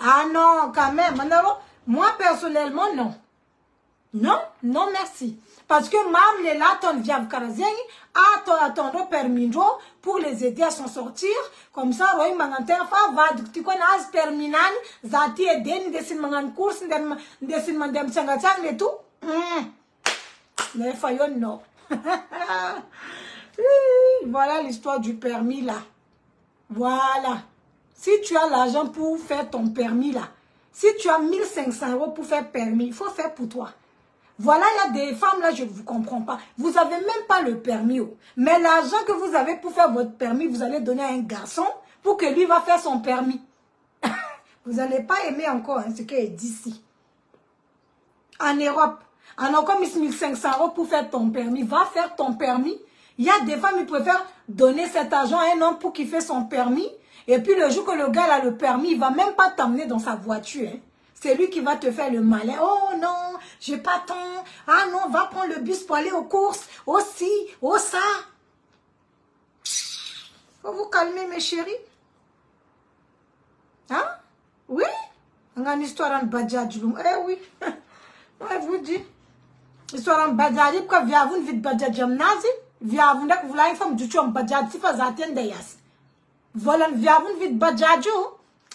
Ah non, quand même. Moi, personnellement, non. Non, non, merci. Parce que même les laton viav karazien, attendre permis pour les aider à s'en sortir. Comme ça, Roy Manganter, va, tu connais as terminal, Zati et Den, dessin mangan course, dessin mandem sangatang et tout. Mais faillon, non. Voilà l'histoire du permis là. Voilà. Si tu as l'argent pour faire ton permis là, si tu as 1500 € pour faire permis, il faut faire pour toi. Voilà, il y a des femmes là, je ne vous comprends pas. Vous n'avez même pas le permis. Mais l'argent que vous avez pour faire votre permis, vous allez donner à un garçon pour que lui va faire son permis. Vous n'allez pas aimer encore ce qui est d'ici. En Europe, on a encore 1500 € pour faire ton permis. Va faire ton permis. Il y a des femmes qui préfèrent donner cet argent à un homme pour qu'il fasse son permis. Et puis le jour que le gars a le permis, il ne va même pas t'emmener dans sa voiture. Hein. C'est lui qui va te faire le malin. Oh non, j'ai pas temps. Ah non, va prendre le bus pour aller aux courses. Oh si, oh ça. Faut vous calmer mes chéris. Hein? Oui? On a une histoire en Badjadj. Eh oui. Je vous dis. Histoire en Badjadj. Pourquoi via vous ne vite Badjadj nazi? Via vous ne voulez une femme du tout en Badjadj. Si vous attendez yas. Voilà, via vous ne vite Badjadj.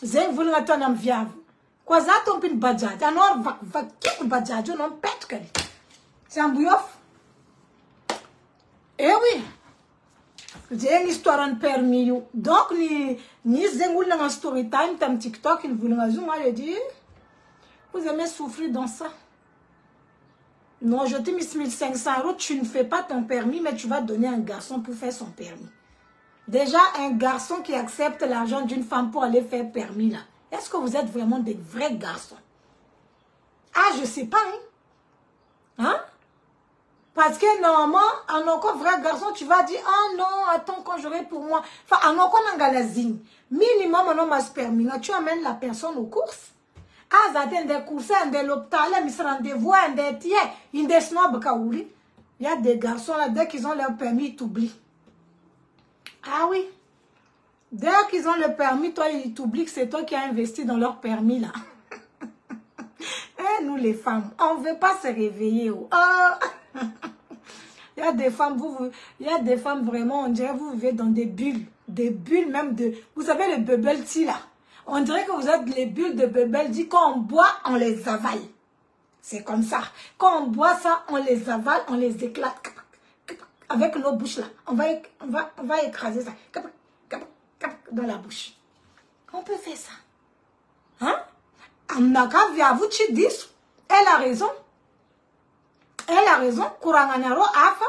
Zé vous ne attendez via vous. Quoi ça tombe une Badjadj? Alors va quitter Badjadj. Non pète que. C'est un bouilloff. Eh oui. J'ai une histoire en permis. Donc, ni zengou dans un story time, tam TikTok, il voulait moi dire, vous aimez souffrir dans ça. Non, je t'ai mis 1500 €, tu ne fais pas ton permis, mais tu vas donner à un garçon pour faire son permis. Déjà, un garçon qui accepte l'argent d'une femme pour aller faire permis, là, est-ce que vous êtes vraiment des vrais garçons? Ah, je sais pas, hein? Hein? Parce que normalement, en encore vrai garçon, tu vas dire, ah non, attends, quand j'aurai pour moi. Enfin, en encore un galazine. Minimum, on a ma permis. Tu amènes la personne aux courses. Ah, ça t'aide des courses, des l'hôpital, des rendez-vous, des tiers, des snobs kaouli. Il y a des garçons là, dès qu'ils ont leur permis, ils t'oublient. Ah oui. Dès qu'ils ont le permis, toi, ils t'oublient que c'est toi qui as investi dans leur permis là. Eh, nous les femmes, on ne veut pas se réveiller. Oh. Il y a des femmes, il y a des femmes vraiment, on dirait vous vivez dans des bulles même de, vous savez le bubble tea là, on dirait que vous êtes les bulles de bubble tea, quand on boit, on les avale. C'est comme ça. Quand on boit ça, on les avale, on les éclate avec nos bouches là. On va écraser ça dans la bouche. On peut faire ça. Hein? Elle a raison. Elle a raison. Kuranganaro afa.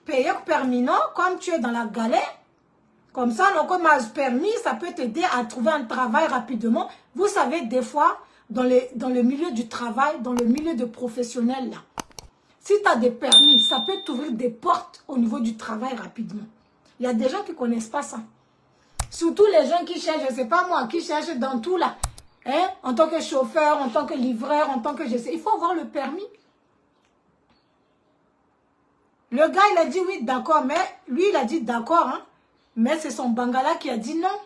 Payer permis comme tu es dans la galère. Comme ça, comme permis, ça peut t'aider à trouver un travail rapidement. Vous savez, des fois, dans le milieu du travail, dans le milieu de professionnel, là, si tu as des permis, ça peut t'ouvrir des portes au niveau du travail rapidement. Il y a des gens qui ne connaissent pas ça. Surtout les gens qui cherchent, je ne sais pas moi, qui cherchent dans tout là. Hein? En tant que chauffeur, en tant que livreur, en tant que je sais. Il faut avoir le permis. Le gars, il a dit oui, d'accord, mais lui, il a dit d'accord, hein. Mais c'est son bangala qui a dit non,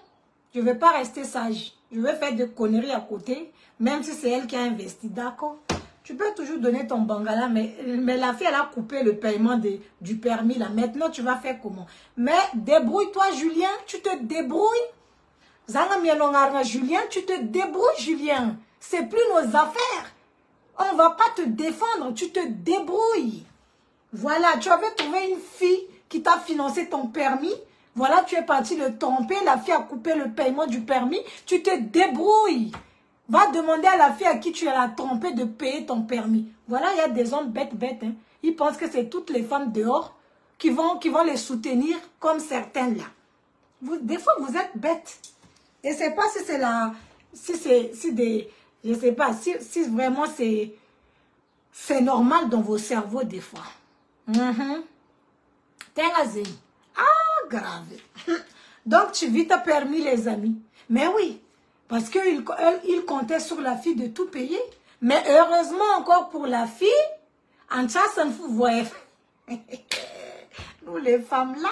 je ne vais pas rester sage. Je vais faire des conneries à côté, même si c'est elle qui a investi. D'accord. Tu peux toujours donner ton bangala, mais la fille, elle a coupé le paiement du permis là. Maintenant, tu vas faire comment? Mais débrouille-toi, Julien, tu te débrouilles. Julien, tu te débrouilles, Julien. C'est plus nos affaires. On ne va pas te défendre, tu te débrouilles. Voilà, tu avais trouvé une fille qui t'a financé ton permis. Voilà, tu es parti le tromper, la fille a coupé le paiement du permis. Tu te débrouilles. Va demander à la fille à qui tu l'as trompé de payer ton permis. Voilà, il y a des hommes bêtes. Hein. Ils pensent que c'est toutes les femmes dehors qui vont les soutenir comme certaines là. Des fois, vous êtes bêtes. Et c'est pas si c'est la... je sais pas, si vraiment c'est normal dans vos cerveaux des fois. Ah, grave. Donc, tu vis ta permis, les amis. Mais oui, parce qu'il comptait sur la fille de tout payer. Mais heureusement encore pour la fille, en ça, ça ne vous voyez. Nous, les femmes là,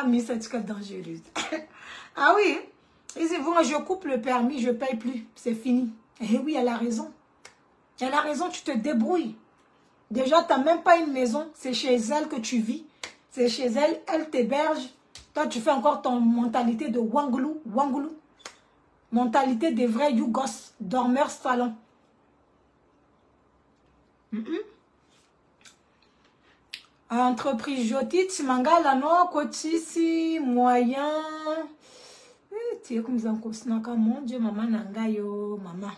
mais c'est dangereuse. Ah oui, Ils disent, bon, je coupe le permis, je ne paye plus. C'est fini. Et oui, elle a raison. Elle a raison, tu te débrouilles. Déjà, tu n'as même pas une maison. C'est chez elle que tu vis. C'est chez elle, elle t'héberge. Toi, tu fais encore ton mentalité de Wangoulou. Wangoulou. Mentalité des vrais Yougos. Dormeurs salon. Entreprise Joti, Timangala, non, Kotisi, moyen. Tu es comme ça, mon Dieu, maman, Nangayo, maman.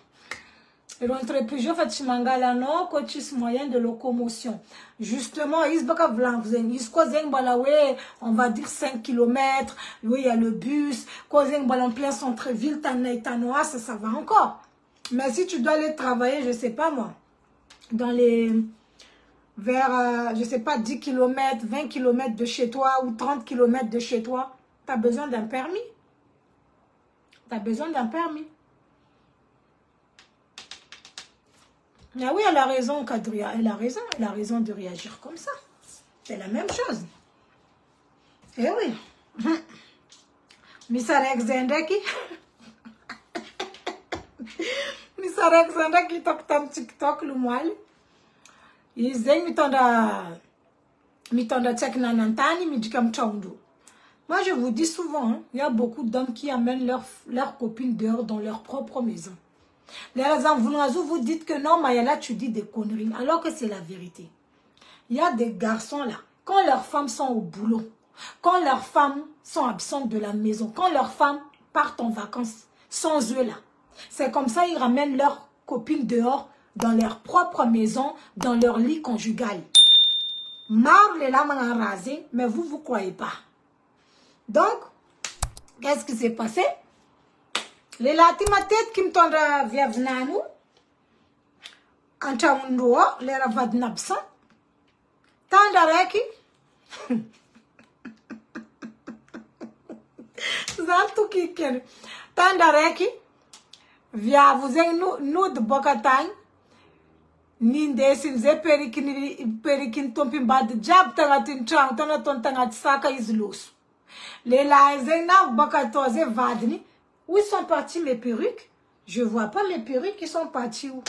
L'entreprise Joti, Timangala, non, Kotisi, moyen de locomotion. Justement, on va dire 5 km. Oui, il y a le bus. En plein centre-ville, ça va encore. Mais si tu dois aller travailler, je ne sais pas moi, dans les... vers, je ne sais pas, 10 km, 20 km de chez toi ou 30 km de chez toi, tu as besoin d'un permis. Tu as besoin d'un permis. Ah oui, elle a raison, Kadria. Elle a raison de réagir comme ça. C'est la même chose. Eh oui. Misarek Zendeki. Misarek Zendeki, top TikTok, le moelle. Moi, je vous dis souvent, hein, il y a beaucoup d'hommes qui amènent leurs copines dehors dans leur propre maison. Les raisons, vous dites que non, Mayala, tu dis des conneries, alors que c'est la vérité. Il y a des garçons là, quand leurs femmes sont au boulot, quand leurs femmes sont absentes de la maison, quand leurs femmes partent en vacances sans eux là, c'est comme ça ils ramènent leurs copines dehors dans leur propre maison, dans leur lit conjugal. Marre les lames en rasé, mais vous ne croyez pas. Donc, qu'est-ce qui s'est passé? Les latima tête qui me tendent via Vnanou, en Chaoundo, les ravadnabsan, tant d'areki, Zantou qui ken, tant d'areki, via vous en nous de Bocatagne, Ninde sinze perikin tompi bad jab tangatin chang tanaton tangat saka islos. Les laizena bakatoze vadni. Où sont partis mes perruques? Je vois pas mes perruques qui sont partis où.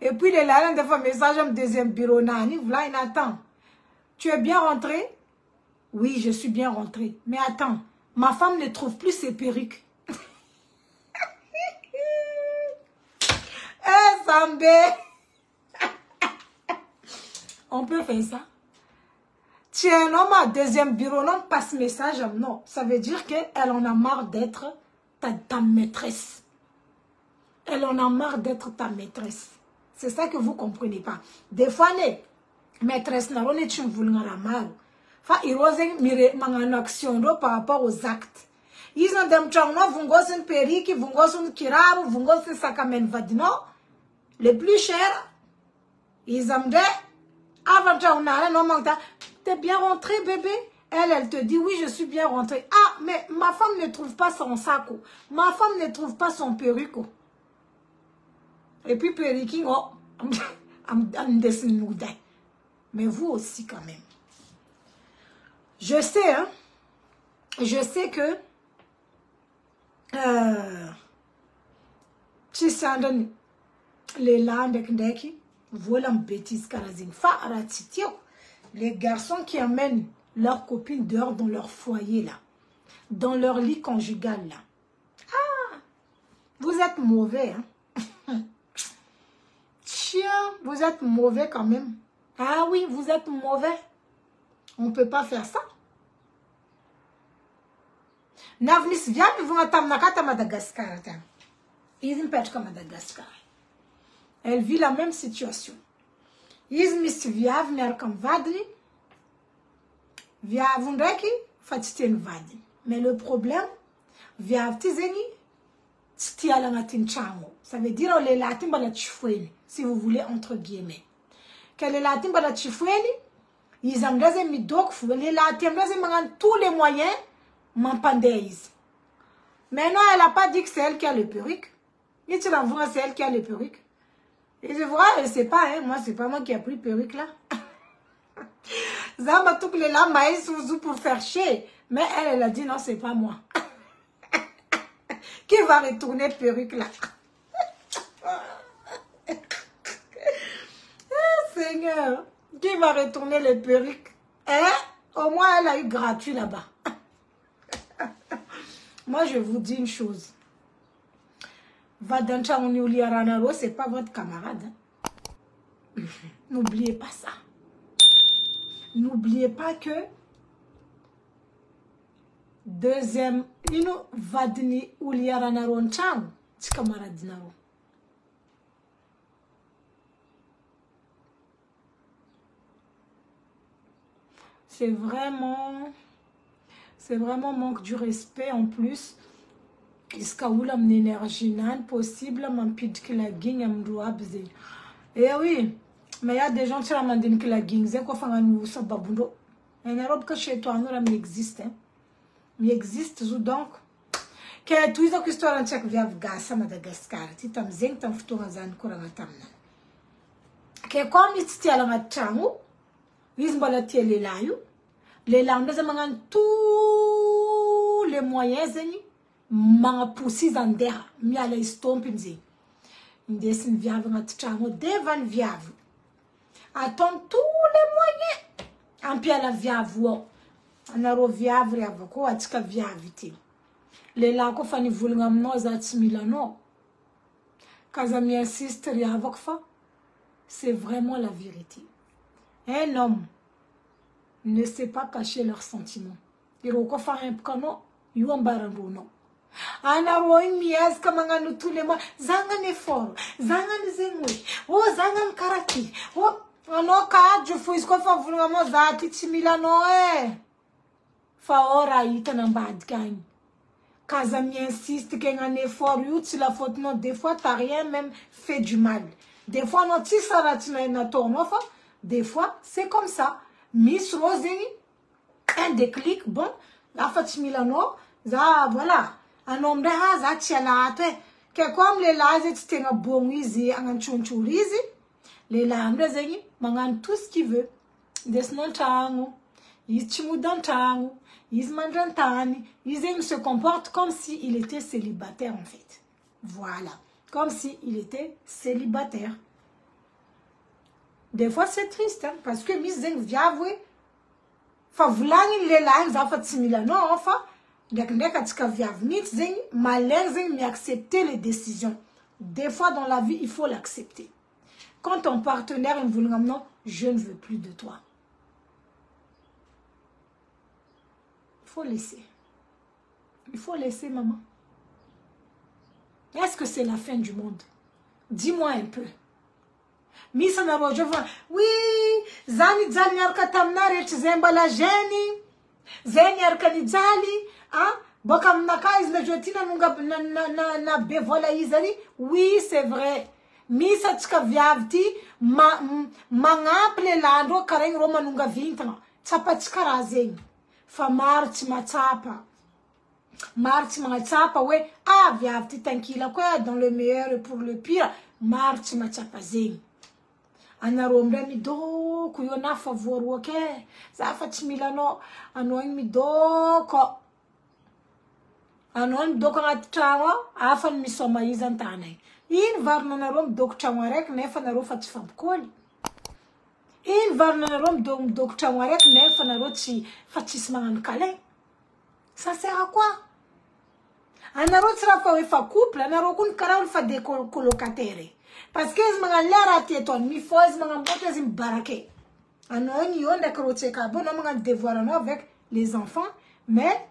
Et puis les laizena de fois message am deuxième bureau nani voilà il attend. Tu es bien rentré? Oui, je suis bien rentré. Mais attends, ma femme ne trouve plus ses perruques. Eh Zambé. On peut faire ça. Tiens, non, ma deuxième bureau, non, passe message. Non, ça veut dire qu'elle en a marre d'être ta maîtresse. Elle en a marre d'être ta maîtresse. C'est ça que vous ne comprenez pas. Des fois, les maîtresses, on est une vulnérable. Enfin, ils ont une action par rapport aux actes. Ils ont des gens qui vont une perruque, vont une kirabu, vont un sakamen vadino. Les plus chers, ils ont des... Avant t'es bien rentré bébé? Elle te dit oui, je suis bien rentrée. Ah, mais ma femme ne trouve pas son sac. Ma femme ne trouve pas son perruque. Et puis perruque, oh, mais vous aussi quand même. Je sais, hein. Je sais que tu sens les landes qui voilà une bêtise carazine. Les garçons qui amènent leurs copines dehors dans leur foyer là, dans leur lit conjugal là. Ah, vous êtes mauvais, hein. Tiens, vous êtes mauvais quand même. Ah oui, vous êtes mauvais. On ne peut pas faire ça. Navnis vient, ils vont à Madagascar. Ils ne pêchent qu'à Madagascar. Elle vit la même situation. Ils mis viav nerkam vadri. Viav undaki fatiten vadi. Mais le problème, viav tizeni tialangatin chango. Ça veut dire les latim bala chifoueni, si vous voulez entre guillemets. Que les latim bala chifoueni, ils ont des mis dokfu, les latim ont tous les moyens, m'empandéis. Maintenant, elle n'a pas dit que c'est elle qui a le perruque. Et tu l'envoies, c'est elle qui a le perruque. Et je vois, elle ne sait pas, hein, moi, c'est pas moi qui a pris perruque là. Zamba tout les lames pour faire chier. Mais elle a dit non, c'est pas moi. Qui va retourner perruque là? Seigneur, qui va retourner les perruques? Hein? Au moins, elle a eu gratuit là-bas. Moi, je vous dis une chose. Vadancha Oniuliaranaro, ce n'est pas votre camarade. Hein? N'oubliez pas ça. N'oubliez pas que deuxième, Vadni Uliaranaro Nchang, c'est camarade Naro. C'est vraiment manque du respect en plus. Est-ce qu'il y a une énergie possible, eh oui, mais il y a des gens qui ont dit que la guing, c'est quoi faire un sababundo. En Europe, que chez toi, il existe. Il existe, donc. Que tu as histoire en tchèque via Gassa, Madagascar. Tu as dit que tu as dit que comme tu as dit que les langues, tous les moyens, manga poussis en terre, mi ala stompinzi. Indesin viave nga tchango devan viave. Attends tous les moyens. Ampia la viave wo. Anaro viave riavoko atika viaviti. Les lako fani vulnga mno zati milano. Kaza mi insiste riavok fa. C'est vraiment la vérité. Un homme ne sait pas cacher leurs sentiments. Iroko fa un kano, yuambarando no. Anaroin miez kamanganu tous les mois. Zangan effort. Zangan zengwe. Oh, zangan karaki. Oh, no ka, je fais ce qu'on fait vraiment zati timilano fa ora ita nambad gagne. Kazami insiste qu'il y a un effort. Tu la faute non. Des fois, t'as rien même fait du mal. Des fois, non, tu s'arrêtes na tournofa. Des fois, c'est comme ça. Miss Rosini, un déclic, bon, la faute milano, ça, voilà. Un homme de hasard, tiens que comme les lazes, tu t'es un bon easy, un chunchurizi, les lames de zéni, mangan tout ce qu'il veut. Des non tango, ils chimudan tango, ils mandan tani, ils se comportent comme s'il était célibataire en fait. Voilà, comme s'il était célibataire. Des fois c'est triste, hein, parce que mis zeng viavwe, fa voulangi les lames, ça fait similaire, non, enfin. Accepter les décisions. Des fois dans la vie, il faut l'accepter. Quand ton partenaire me dit non, je ne veux plus de toi. Il faut laisser. Il faut laisser, maman. Est-ce que c'est la fin du monde? Dis-moi un peu. Miss Naro, je vois. Oui, Zani Zani Arkatamnare, Tzembala Geni, Zeni Arkanizali. Ah, Bokam Nakaiz na jetina na bevola izali. Oui, c'est vrai. Misa tska viavti mangaple lando kareng roma nunga vintra. Tapa tska razeng. Fa marti matapa. Marti matapa we. Ah, viavti tankila quoi dans le meilleur et pour le pire. Marti matapa zeng. Anarombe mi do kuyona favor woke. Zafa chimilano anoing mi do ko. Anon dokanga trawa afan misoma izantane. In varna rom dok chawarek nefa na rofa tfam koli. In varna rom dok chawarek nefa na rochi fatisman kale. Ça sert à quoi? Anarot sera fa fa couple, anarokun karaul fa de colocataire. Parce que zmanga lara tieton mi foz manga mbote zim barake. Anon yonda krocheka bon manga devoir avec les enfants, mais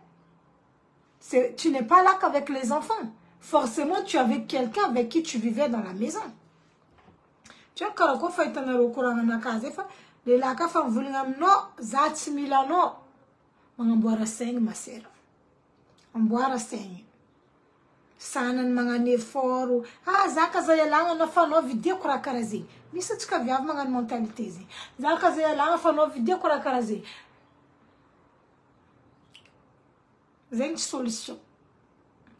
tu n'es pas là qu'avec les enfants. Forcément, tu es avec quelqu'un avec qui tu vivais dans la maison. Tu as quand fait un recours na casa, les laka fa vulingam no zat milano. Mga boara seng masera. Amboara seng. Sanan mga neforu. Ah, zaka zayalanga na fa no video kura karazi. Misa tika viav mga mentalité zi. Zaka zayalanga fa no video kura karazi. Zeng solution.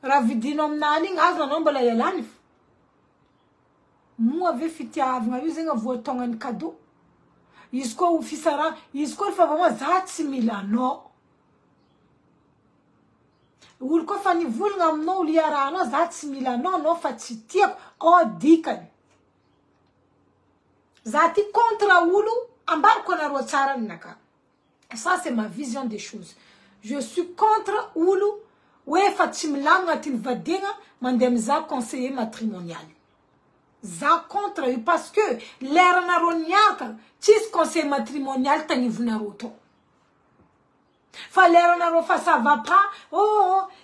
Ravidinom naning azna nombala yalanif. Mu ave fitiav nga yuzenga votongan cadeau. Isko ufisara, isko fa vraiment zat simila no. olo koa fa nivolagna aminao olo iarahanao za tsy mila anao fa tsy tiako dikany za ty contre olo ambariko anareo tsara ninaka. Ça c'est ma vision des choses. Je suis contre olo hoe fa tsy milagno agnatin'ny vadiagna mandeha mizaha conseiller matrimonial. Za contre io parce que leranareo niaraka tsisy conseiller matrimonial tagnivonareo tô. Fa leranareo fa ça va pas,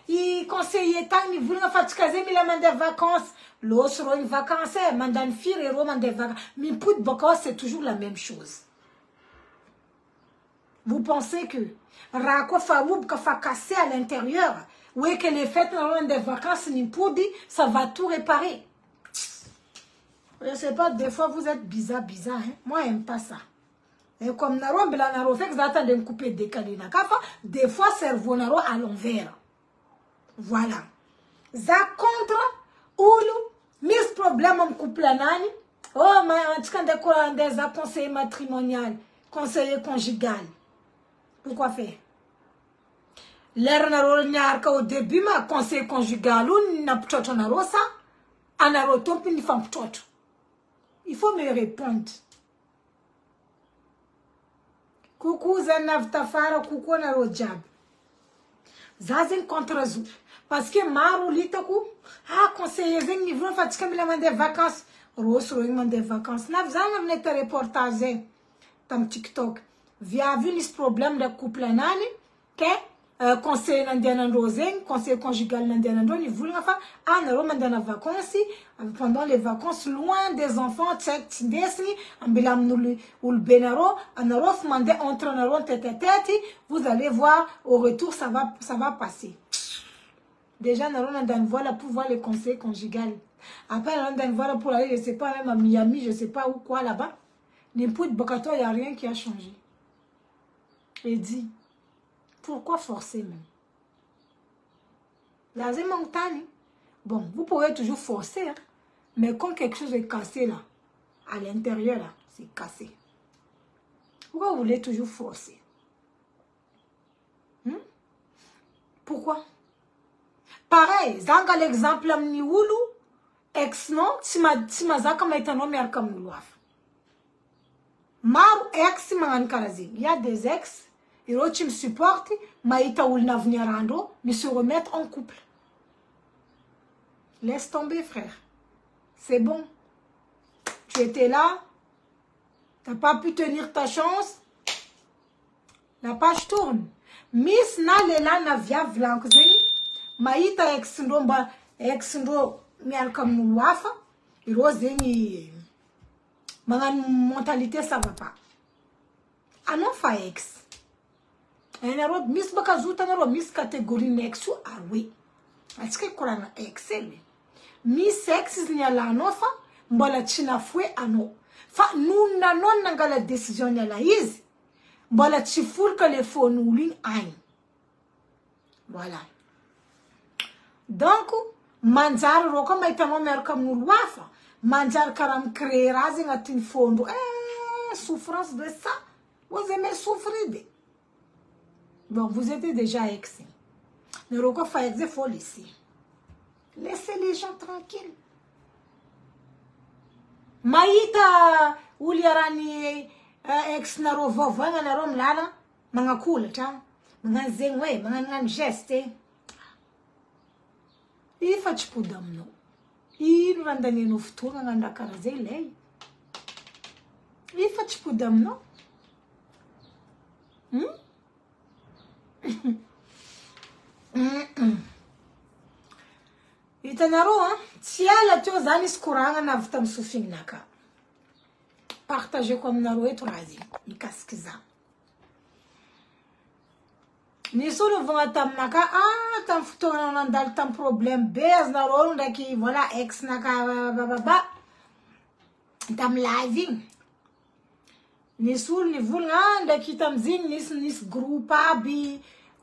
i conseiller tagny nivolagna fa tsika zay mila mandeha vacances. Losy rô ny vacances mandany firy rô mandeha vacances. Mipody baka c'est toujours la même chose. Vous pensez que raha koa fa roboka fa cassé à l'intérieur, ouais que les fêtes des vacances nimpody, ça va tout réparer. Je sais pas, des fois vous êtes bizarre, hein. Moi j'aime pas ça. Et comme naro bela naro fait que vous attendez de couper décalé na kafa, des fois cerveau naro à l'envers. Voilà. Ça contre ulu mis problème en couple nani. Oh ma tu quand des conseiller matrimonial, conseiller conjugal. Pourquoi faire? L'air naro nyarka au début ma conseil conjugal ou na ptoto naro ça, anaro tompi ni fam ptoto. Il faut me répondre. Coucou Zanavtafara, coucou naro jab. Zazen contre zou. Parce que maru litaku, conseiller zeng ni vont fatika mi la mande vacances. Ros roing mande vacances. Nav zana mne te reportage tam TikTok. Via vu nis problème de couple nani, que conseil nandiana roseng, conseil conjugal nandiana ndo ni voulnga fa naro mandana vacances pendant les vacances loin des enfants tchek desni ambilam nulu ul benaro anaro mande entre naro tete vous allez voir au retour ça va passer. Déjà naro nandan voilà pour voir les conseils conjugal. Après nandan voilà pour aller je sais pas même à Miami, je sais pas où quoi là-bas. N'importe Bokato, il y a rien qui a changé. Et dit pourquoi forcer même? Lazé montagne. Bon, vous pouvez toujours forcer, hein, mais quand quelque chose est cassé là, à l'intérieur là, c'est cassé. Pourquoi vous voulez toujours forcer? Pourquoi? Pareil, zanga l'exemple amni wulu, ex non, si ma zaka maitano mer comme l'ouaf. Maru ex mangan karazi. Il y a des ex. Et l'autre qui me supporte, Maïta ou venir rando, mais se remettre en couple. Laisse tomber, frère. C'est bon. Tu étais là, tu n'as pas pu tenir ta chance. La page tourne. Miss na lela na via vlank zeni. Maïta ex ndo mial comme nous wafa. Et zeni, ma mentalité ça va pas. Ah non, fa ex. Naro miss bakazuta naro miss catégorie nexu oui. Est-ce que korana excel? Miss sex nyala nofa mbola china fwe ano. Fa nuna non nangala décision nyala hizi. Mbola chifur que les faux nous ligne aïe. Voilà. Donc manjar roko maitamo mer comme nous wafa. Manjar karam créer razi ngatin fondo. Souffrance de ça. Vous aimez souffrir. Bon, vous étiez déjà ex. Ne roko fa exe, faut laisser. Laissez les gens tranquilles. Maïta uliarani ex naro vovanga naro mlala manga cool ta manga zengwe manga nan geste. Ifa chipudamno. Ino randani no futunga nganda karaze lei. Ifa chipudamno. Itanaro, si la tu zani skuranga na vutam sufing naka. Partagez comme naro et troisi. Ni kaskiza. Ni solo vont tam naka, tam futona nandal tam problème. Bez naro ndaki, voilà, ex naka, bababa. Tam living. Ni sul ni vulga ndaki tam zin nis grupa bi.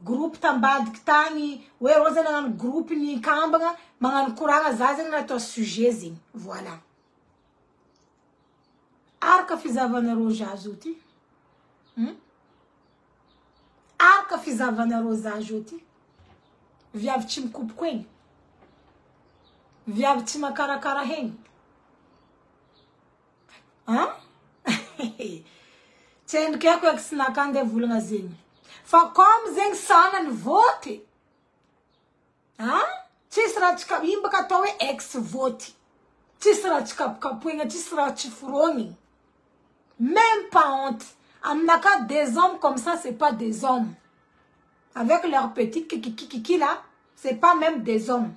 Groupe tambad ktani, we rozana nan groupe ni kambanga, mangan kuranga zazeng na to sujet. Voilà. Arka fizava na roja ajuti. Arka fizava na roja ajuti. Viavy tsy mikopoko egny. Viavy tsy makarakara egny. Hein? Tsy endrikako eky sy nakande volagna zegny. Fa comme zegny sanany voty. Hein? Tsisy raha tsy imbaka atao hoe ex voty. Tsisy raha tsy kapokapoigna, tsisy raha tsy forogny. Même pas honte. Aminaka des hommes comme ça, c'est pas des hommes. Avec leur petit kiki là, c'est pas même des hommes.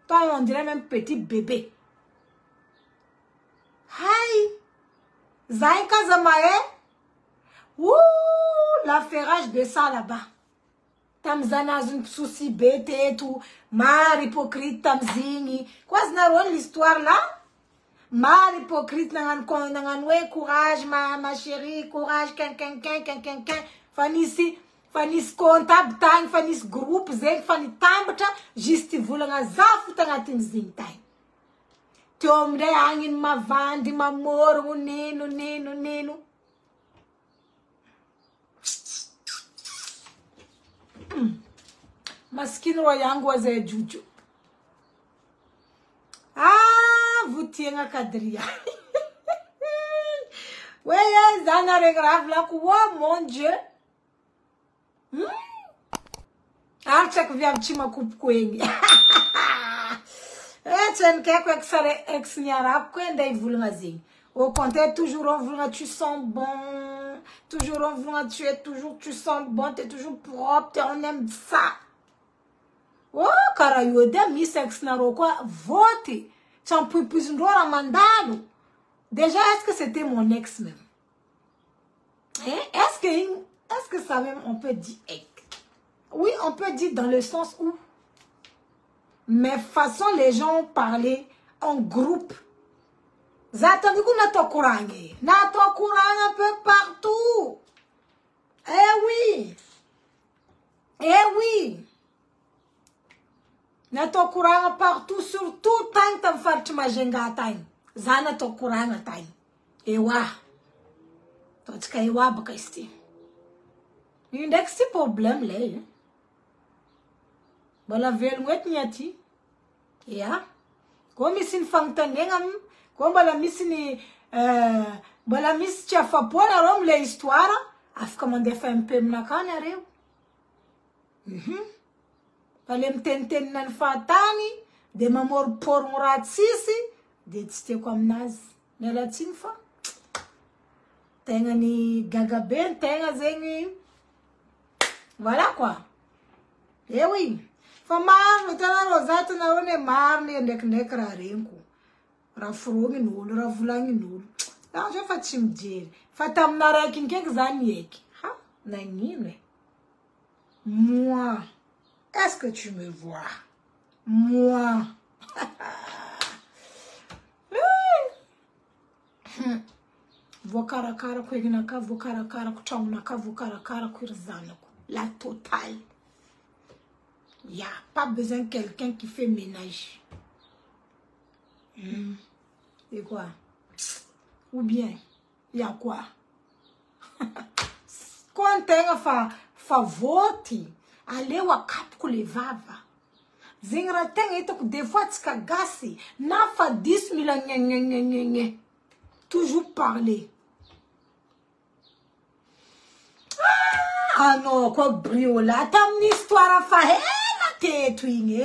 Toi, on dirait même petit bébé. Aïe! Zaïka Zamae? Ouh! L'affairage de ça là-bas. Tamzana une souci bête et tout. Mar hypocrite tamzini. Quoi, c'est l'histoire là? Mar hypocrite nangan courage, ma chérie, courage, quin. Fanissi comptable tang, fanis groupe zeng, fani tambata, juste voulanga zafu tangatin zing tang. Tomde angin mavandi, mamoro, neno. Maskini wa yangu waze juju. Ah, vutienga kadria. Weye, zana regrave la kuwa, mon Dieu. Acha kuvia mchima kupkwengi. Chen keko ex nyarap kwenda ivulunga zing. Au contraire, toujours on voulait tu sens bon. Toujours on voulait tu sens bon, tu es toujours propre, on aime ça. Oh, karayode mi sex narokwa vote. Champu pisndora mandalo. Déjà, est-ce que c'était mon ex même? Est-ce que ça même on peut dire ex? Oui, on peut dire dans le sens où. Mais façon les gens parlaient en groupe. Zatandi ku nato kurangi. Nato kurang un peu partout. Eh oui. Nato kurang partout, surtout tant tam farti majenga time. Zana to kurang time. Ewa. Totka ewa baka isti. Index ti problème là. Bala vel ngwet nyati. Ya. Comme ici fangtanengam, comme bala misini bala mis tia fapona rom le histoire, afka mande fa un peu mnakana reu. Bala mtenten nan fatani, de mamor por muratsisi, de tste kwa mnazi. Nela tinfa. Tenga ni gagaben, tenga zengi. Voilà quoi. Eh oui. Famar, utana rozata na one marne nek rarenku. Rafrongi nulu, ravulangi nulu. Là, je fais chimdjir. Fatam nara kinkek zaniek. Ha? Nangine. Moi. Est-ce que tu me vois? Moi. Vokarakara kweginaka, vokarakara kuchamunaka, vokarakara kwirzanako. La totale. Il n'y a pas besoin de quelqu'un qui fait ménage. Et quoi? Ou bien, il y a quoi? Quand tu as favoti, allez wa kapku le vava. Zingra tenga ito des fois tika gasi. Na fa 10 000 toujours parler. Ah non, quoi briola. T'as une histoire à faire. Tetwing,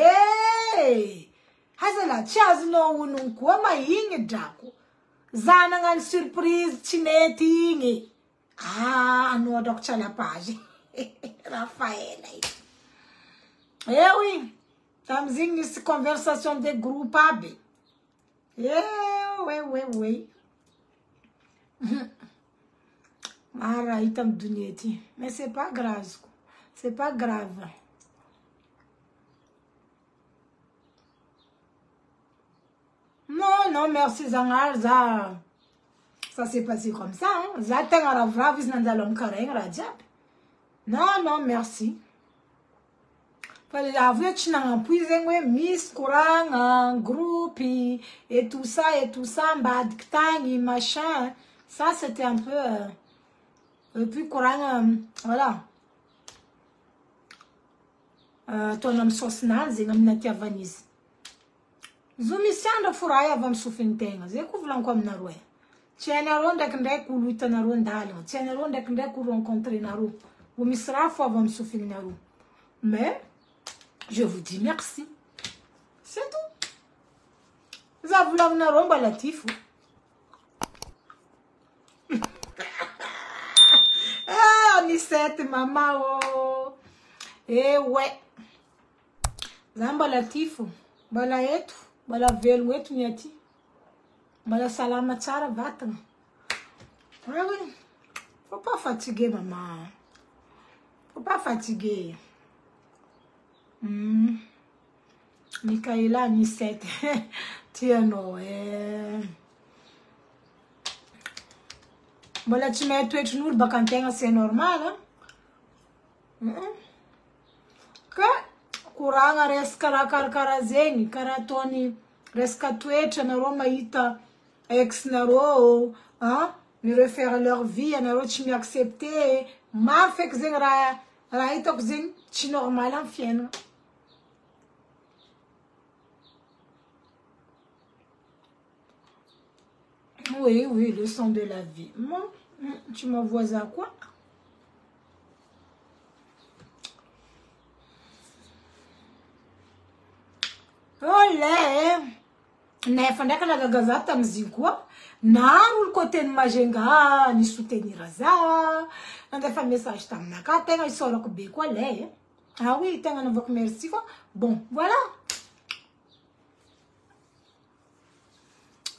hazala chaz no unun kwa mainge jako zana ngan surprise chinetinge no dok chala page Rafaela. Eh oui, estamos em essa conversação de grupo AB. Oui. Mara aí tam duneti, mais c'est pas grave. C'est pas grave. Non, merci, Zangar, ça s'est passé comme ça, hein. Non, merci. Miss Courant, groupe, et tout ça, machin. Ça, c'était un peu... et puis, Courant, voilà. ataona amin'ny saosinany zegny amin'ny natiavany izy. Zo misy andra fo raha avy amin'ny sofintegna. Zay ko volaniko aminareo e. Tsy hainareo ndraikindraiky olo hitanareo andalina. Tsy hainareo ndraikindraiky olo rencontrenareo. Vô misy raha fo avy amin'ny sofininareo. Mais je vous dis merci. C'est tout. Za volagnareo mbala ty fo. Anisette mama oh. Eh ouais. Za mbala ty fo. Mbala eto. Mbala velogno eto ny aty. Mbala salama tsara vatagna. Ah oui. Faut pas fatiguer maman. Faut pas fatiguer. Michaela Anisette. Tiano Mbala tsy mahay toetrin'olo baka antegna c'est normal ka koragna resaka raha karakara zegny karaha ataony resaka toetra nareo mahita ex-nareo mi refaire leur vie anareo tsy mi-accepter maro feky zegny raha hitako zegny tsy normal amin'ny fiainana. Oui, oui, le son de la vie. Moi, tu me vois à quoi? Olé! Nefa ndraiky nagagaza tamiziny koa. Naro olo côté ny Majenga ni soutenir za. Nandefa message taminaka tegna isorako be koa lay. Ah oui, tegna navako merci fa. Bon, voilà.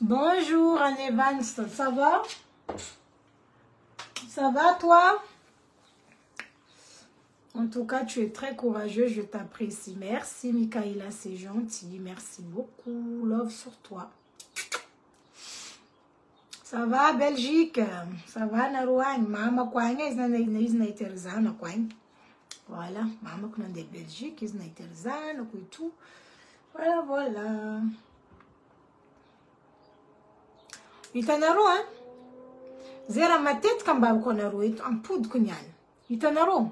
Bonjour Anne Evans, ça va? Ça va toi? En tout cas, tu es très courageux, je t'apprécie. Merci Michaela, c'est gentil. Merci beaucoup. Love sur toi. Ça va Belgique? Ça va Narouane? Mama Kwanga, Isna Iterzana Kwang. Voilà, Mama Kounan de Belgique, Isna Iterzana, et tout. Voilà, voilà. Itanaro, hein? Zera ma tête kamba konaro ito ang pud kunyan. Itanaro.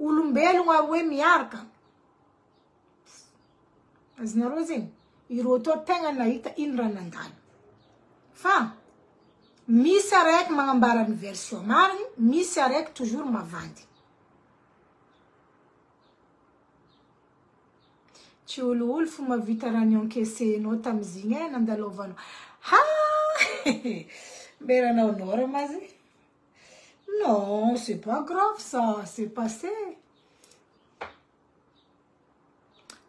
Ulumbelo nga we miarka. Aznaro zin. Iroto tenga na ita inra nandan. Fa. Misa rek mangambara ni version marni, misa rek toujours mavandi. Ci ulu fu ma vitaranyon kese no tamzinge nandalovano. Ha! Mais on honore, Mazi. Non, c'est pas grave ça, c'est passé.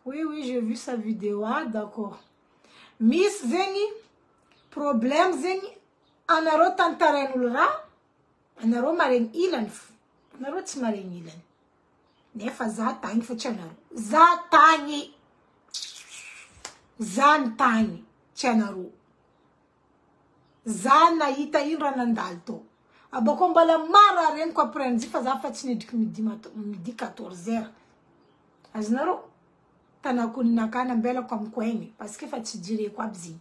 Oui, oui, j'ai vu sa vidéo, ah, d'accord. Miss Zengi, problème Zengi, anaro tantaren ulra, anaro mareng ilan, anaro tsmareng ilan. Nefa zatangi fachanaro, zatangi, zantangi, chanaro. Zana ita inra nandalto. Abako mbala mara ren kwa prenzi fa za fatsini midi 14h. Aznaro tanakuni nakana mbela kwa mkwenye parce que fatijire kwa bzi.